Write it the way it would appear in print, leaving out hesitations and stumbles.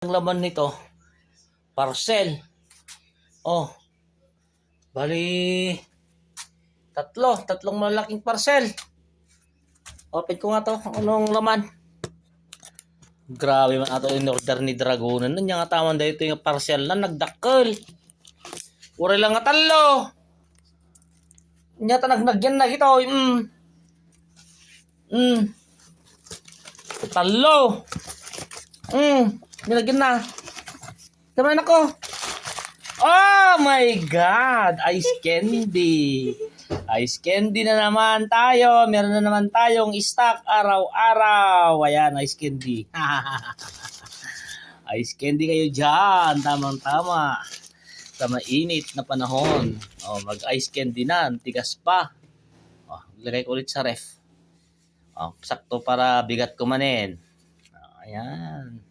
Ang laman nito, parcel. Oh, bali tatlong malaking parcel. Open ko nga to, anong laman? Grabe man ato in order ni Dragonan. Nun nga taman dito yung parcel na nagdakkel. Uri lang nga talo. Nya ta nagnagyan na ito. Talo. Nilagyan na. Tama ako. Oh my God! Ice candy. Ice candy na naman tayo. Meron na naman tayong stock araw-araw. Ayan, ice candy. Ice candy kayo dyan. Tamang-tama. Sa mainit na panahon. Oh, mag-ice candy na. Tigas pa. Oh, lagay ko ulit sa ref. Oh, sakto para bigat kumanin. Oh, ayan.